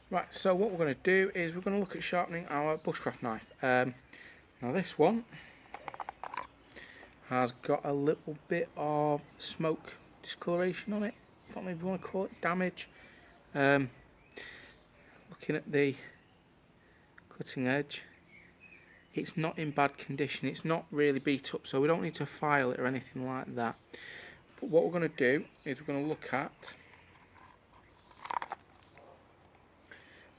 Right, so what we're going to do is we're going to look at sharpening our bushcraft knife. Now this one has got a little bit of smoke discoloration on it. I don't know if you want to call it damage. Looking at the cutting edge, it's not in bad condition. It's not really beat up, so we don't need to file it or anything like that. But what we're going to do is we're going to look at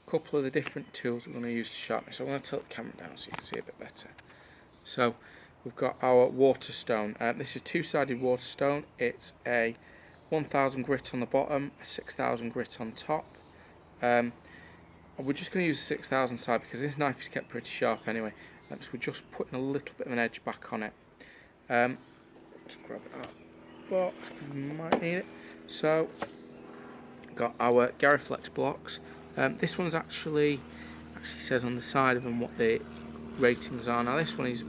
a couple of the different tools we're going to use to sharpen it. So I'm going to tilt the camera down so you can see a bit better. So we've got our Waterstone. This is a two-sided Waterstone. It's a 1000 grit on the bottom, a 6000 grit on top. We're just going to use the 6000 side because this knife is kept pretty sharp anyway. So we're just putting a little bit of an edge back on it. Just grab it out. But we might need it. So got our Gariflex blocks. This one's actually says on the side of them what the ratings are. Now this one is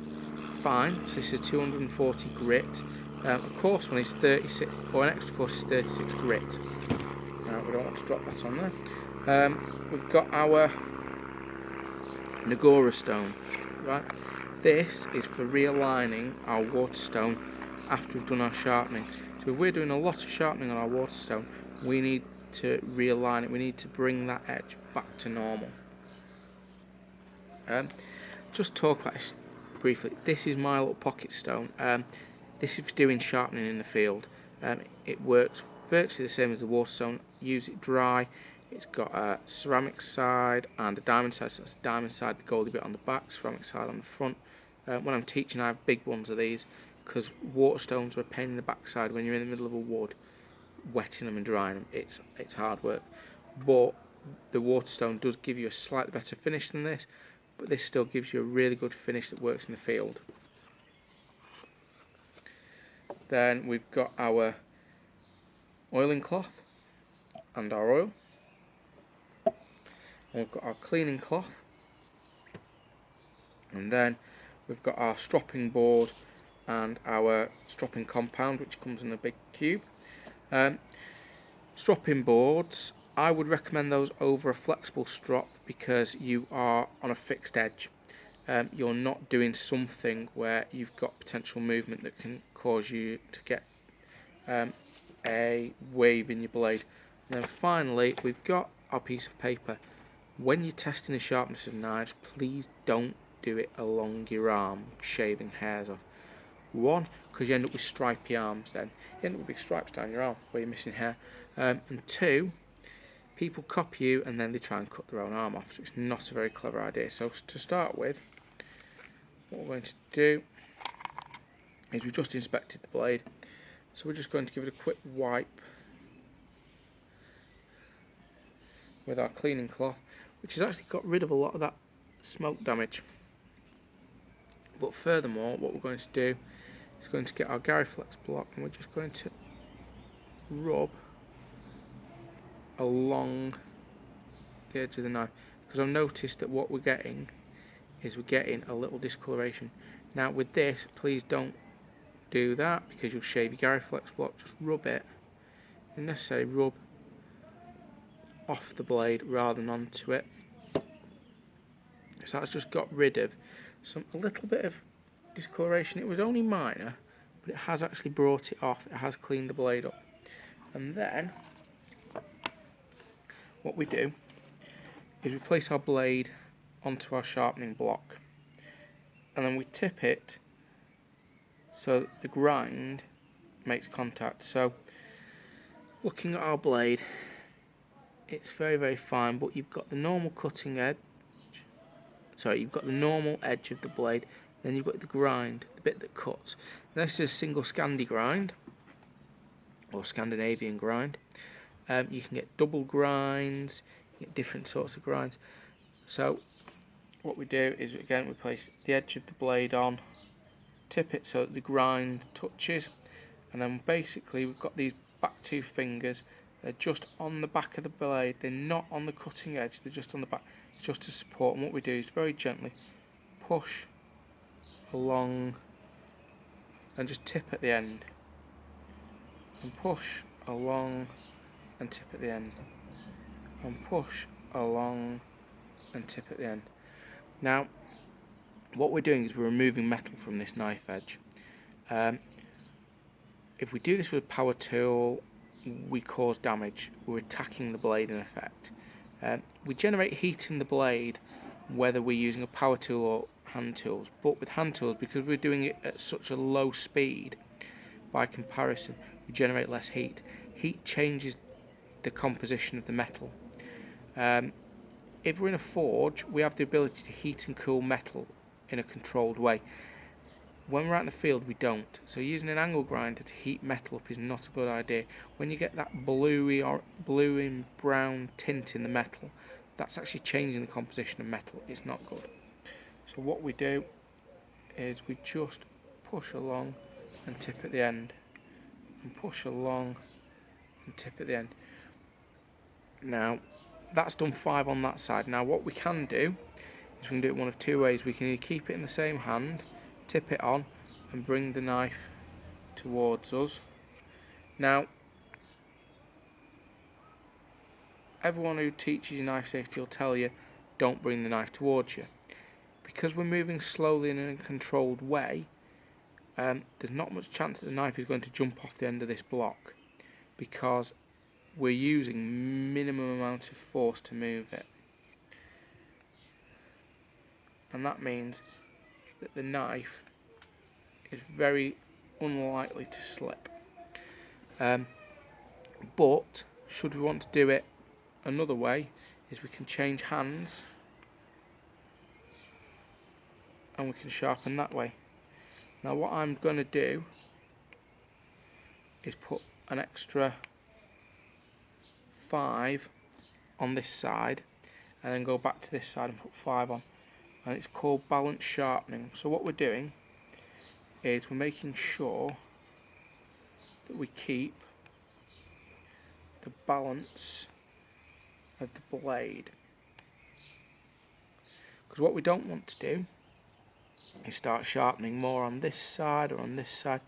fine. So this is 240 grit. A coarse one is 36, or an extra coarse is 36 grit. We don't want to drop that on there. We've got our Nagora stone. Right. This is for realigning our Waterstone after we've done our sharpening. So if we're doing a lot of sharpening on our Waterstone, we need to realign it. We need to bring that edge back to normal. Just talk about this briefly. This is my little pocket stone. This is for doing sharpening in the field. It works virtually the same as the Waterstone. Use it dry. It's got a ceramic side and a diamond side. So it's the diamond side, the goldy bit on the back, ceramic side on the front. When I'm teaching, I have big ones of these because Waterstones are a pain in the backside when you're in the middle of a wood, wetting them and drying them. It's hard work. But the Waterstone does give you a slightly better finish than this, but this still gives you a really good finish that works in the field. Then we've got our oiling cloth and our oil. And we've got our cleaning cloth. And then we've got our stropping board and our stropping compound, which comes in a big cube. Stropping boards, I would recommend those over a flexible strop because you are on a fixed edge. You're not doing something where you've got potential movement that can cause you to get a wave in your blade. And then finally, we've got our piece of paper. When you're testing the sharpness of knives, please don't do it along your arm, shaving hairs off. One, because you end up with stripy arms then. You end up with big stripes down your arm where you're missing hair. And two, people copy you and then they try and cut their own arm off. So it's not a very clever idea. So to start with, what we're going to do is we've just inspected the blade. So we're just going to give it a quick wipe with our cleaning cloth, which has actually got rid of a lot of that smoke damage. But furthermore, what we're going to do is going to get our Gariflex block and we're just going to rub along the edge of the knife, because I've noticed that what we're getting is we're getting a little discoloration. Now with this, please don't do that because you'll shave your Gariflex block. Just rub it, if necessary, rub off the blade rather than onto it. So that's just got rid of a little bit of discoloration. It was only minor, but it has actually brought it off. It has cleaned the blade up. And then what we do is we place our blade onto our sharpening block, and then we tip it so the grind makes contact. So looking at our blade, it's very, very fine, but you've got the normal cutting edge. Sorry, you've got the normal edge of the blade, then you've got the grind, the bit that cuts. Now, this is a single Scandi grind, or Scandinavian grind. You can get double grinds, you get different sorts of grinds. So what we do is, again, we place the edge of the blade on, tip it so that the grind touches, and then basically we've got these back two fingers. They're just on the back of the blade, they're not on the cutting edge, they're just on the back, just to support. And what we do is very gently push along and just tip at the end, and push along and tip at the end, and push along and tip at the end. Now, what we're doing is we're removing metal from this knife edge. If we do this with a power tool, we cause damage. We're attacking the blade in effect. We generate heat in the blade whether we're using a power tool or hand tools, but with hand tools, because we're doing it at such a low speed, by comparison, we generate less heat. Heat changes the composition of the metal. If we're in a forge, we have the ability to heat and cool metal in a controlled way. When we're out in the field, we don't. So using an angle grinder to heat metal up is not a good idea. When you get that bluey or blue and brown tint in the metal, that's actually changing the composition of metal. It's not good. So what we do is we just push along and tip at the end, and push along and tip at the end. Now that's done 5 on that side. Now what we can do is we can do it one of 2 ways. We can either keep it in the same hand, tip it on and bring the knife towards us. Now, everyone who teaches you knife safety will tell you don't bring the knife towards you. Because we're moving slowly and in a controlled way, there's not much chance that the knife is going to jump off the end of this block, because we're using minimum amount of force to move it. And that means that the knife is very unlikely to slip. But should we want to do it another way, is we can change hands and we can sharpen that way. Now what I'm going to do is put an extra 5 on this side and then go back to this side and put 5 on, and it's called balance sharpening. So what we're doing is we're making sure that we keep the balance of the blade, because what we don't want to do is start sharpening more on this side or on this side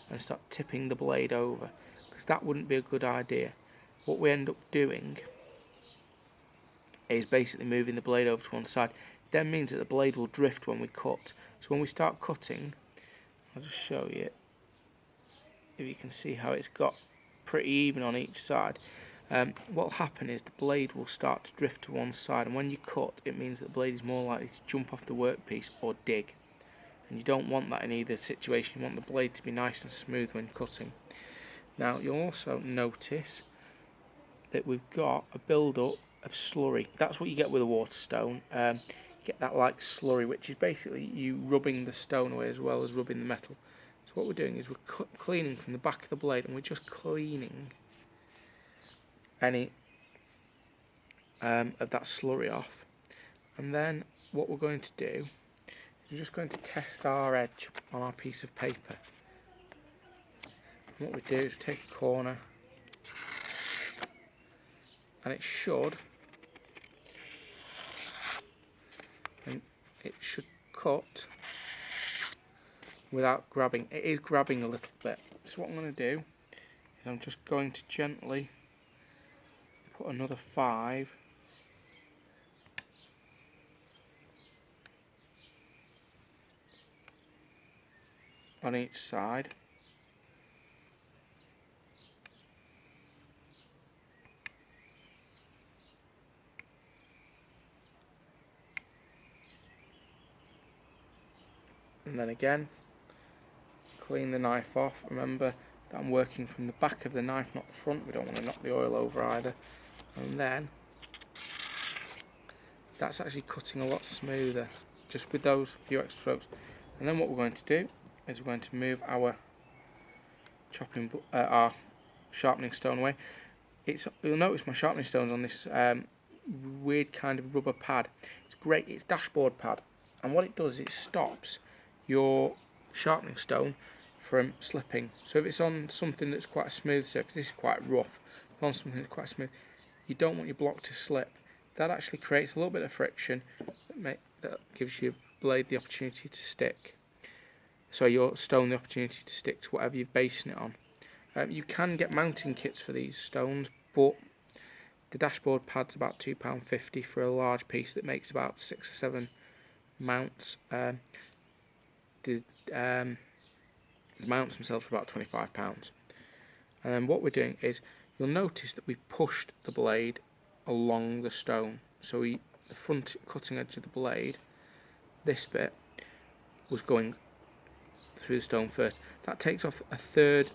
and start tipping the blade over, because that wouldn't be a good idea. What we end up doing is basically moving the blade over to one side. It then means that the blade will drift when we cut. So when we start cutting, I'll just show you if you can see how it's got pretty even on each side. What will happen is the blade will start to drift to one side, and when you cut, it means that the blade is more likely to jump off the workpiece or dig. And you don't want that in either situation. You want the blade to be nice and smooth when cutting. Now you'll also notice that we've got a build-up of slurry. That's what you get with a waterstone. You get that like slurry, which is basically you rubbing the stone away as well as rubbing the metal. So what we're doing is we're cleaning from the back of the blade, and we're just cleaning any of that slurry off. And then what we're going to do, we're just going to test our edge on our piece of paper. And what we do is take a corner, and it should cut without grabbing. It is grabbing a little bit. So what I'm going to do is I'm just going to gently put another 5 on each side. And then again, clean the knife off. Remember that I'm working from the back of the knife, not the front. We don't want to knock the oil over either. And then that's actually cutting a lot smoother just with those few extra strokes. And then what we're going to do is we're going to move our our sharpening stone away. You'll notice my sharpening stone's on this weird kind of rubber pad. It's great. It's dashboard pad, and what it does is it stops your sharpening stone from slipping. So if it's on something that's quite a smooth surface, this is quite rough, on something that's quite smooth, you don't want your block to slip. That actually creates a little bit of friction that gives your blade the opportunity to stick. So your stone the opportunity to stick to whatever you're basing it on. You can get mounting kits for these stones, but The dashboard pad's about £2.50 for a large piece that makes about 6 or 7 mounts. The mounts themselves are about £25. And then what we're doing is, you'll notice that we've pushed the blade along the stone. So the front cutting edge of the blade, this bit, was going through the stone first. That takes off a third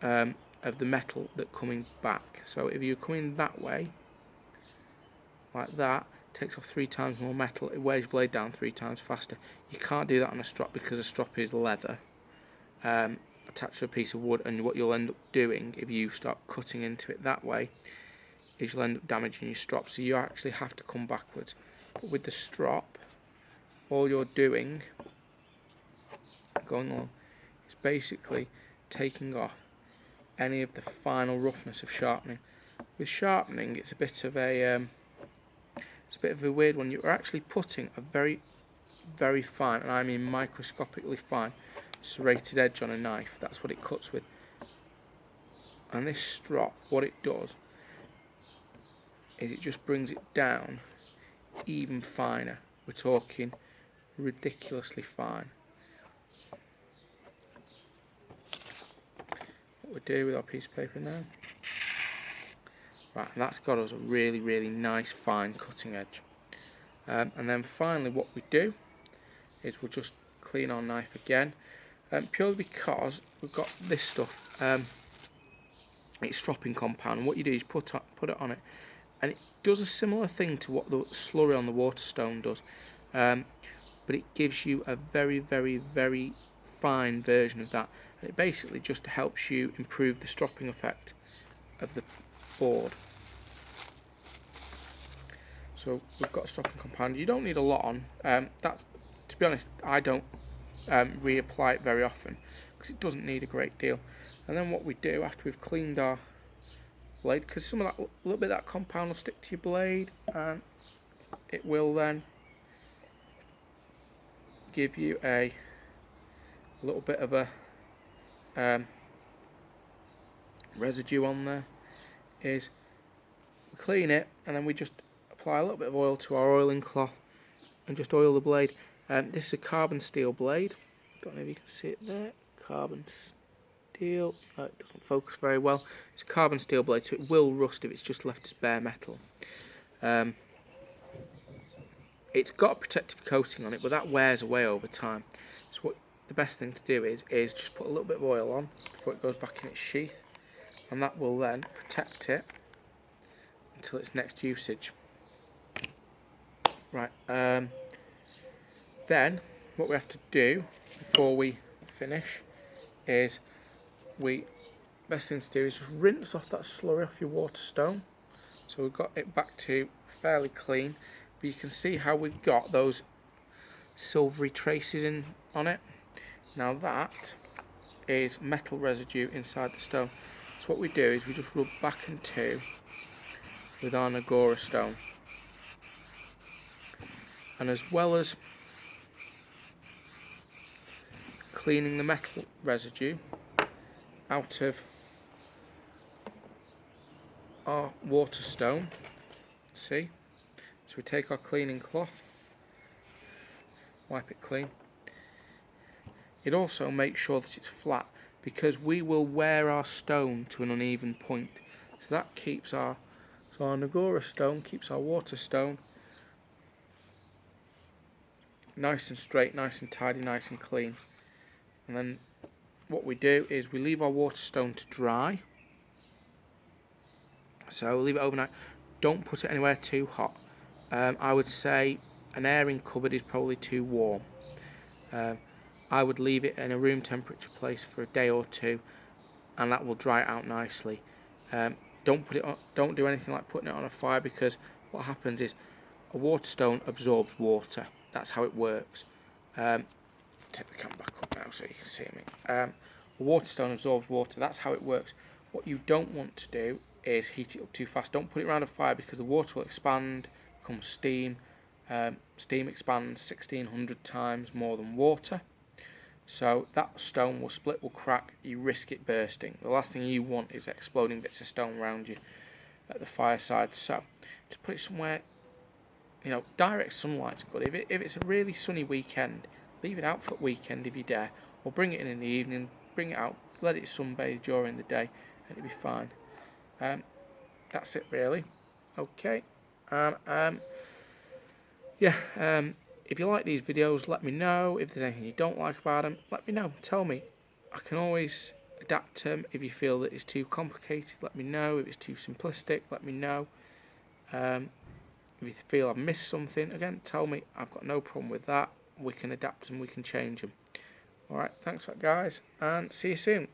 of the metal that's coming back. So if you're coming that way, like that, it takes off 3 times more metal. It wears your blade down 3 times faster. You can't do that on a strop because a strop is leather attached to a piece of wood, and what you'll end up doing if you start cutting into it that way is you'll end up damaging your strop. So you actually have to come backwards. But with the strop, all you're doing, going on, is basically taking off any of the final roughness of sharpening. With sharpening, it's a bit of a weird one. You're actually putting a very, very fine, and I mean microscopically fine, serrated edge on a knife. That's what it cuts with. And this strop, what it does is it just brings it down even finer. We're talking ridiculously fine. What we do with our piece of paper now. Right, and that's got us a really, really nice fine cutting edge. And then finally what we do is we'll just clean our knife again, purely because we've got this stuff, it's stropping compound, and what you do is put it on it, and it does a similar thing to what the slurry on the Waterstone does, but it gives you a very, very, very fine version of that, and it basically just helps you improve the stropping effect of the board. So we've got a stropping compound. You don't need a lot on. That's, to be honest, I don't reapply it very often because it doesn't need a great deal. And then what we do after we've cleaned our blade, because some of that, a little bit of that compound will stick to your blade, and it will then give you a little bit of a residue on there. Is we clean it, and then we just apply a little bit of oil to our oiling cloth and just oil the blade. This is a carbon steel blade. Don't know if you can see it there. Carbon steel. No, it doesn't focus very well. It's a carbon steel blade, so it will rust if it's just left as bare metal. It's got a protective coating on it, but that wears away over time. So what the best thing to do is just put a little bit of oil on before it goes back in its sheath, and that will then protect it until its next usage. Right, then what we have to do before we finish is best thing to do is just rinse off that slurry off your Waterstone. So we've got it back to fairly clean, but you can see how we've got those silvery traces on it. Now that is metal residue inside the stone. So what we do is we just rub back and two with our Nagora stone. And as well as cleaning the metal residue out of our Waterstone, see, so we take our cleaning cloth, wipe it clean. It also makes sure that it's flat, because we will wear our stone to an uneven point. So that keeps our Nagora stone keeps our Waterstone nice and straight, nice and tidy, nice and clean. And then what we do is we leave our Waterstone to dry. So leave it overnight. Don't put it anywhere too hot. I would say an airing cupboard is probably too warm. I would leave it in a room temperature place for a day or two, and that will dry it out nicely. Don't do anything like putting it on a fire, because what happens is a Waterstone absorbs water. That's how it works. Take the camera back up now so you can see me. A Waterstone absorbs water. That's how it works. What you don't want to do is heat it up too fast. Don't put it around a fire, because the water will expand, become steam. Steam expands 1600 times more than water. So that stone will split, will crack, you risk it bursting. The last thing you want is exploding bits of stone around you. at the fireside. So just put it somewhere, you know, direct sunlight's good. If it's a really sunny weekend, leave it out for a weekend if you dare, or bring it in the evening, bring it out, let it sunbathe during the day, and it'll be fine. That's it really. Okay. If you like these videos, let me know. If there's anything you don't like about them, let me know. Tell me. I can always adapt them. If you feel that it's too complicated, let me know. If it's too simplistic, let me know. If you feel I've missed something, again, tell me. I've got no problem with that. We can adapt them, we can change them. Alright, thanks for that, guys, and see you soon.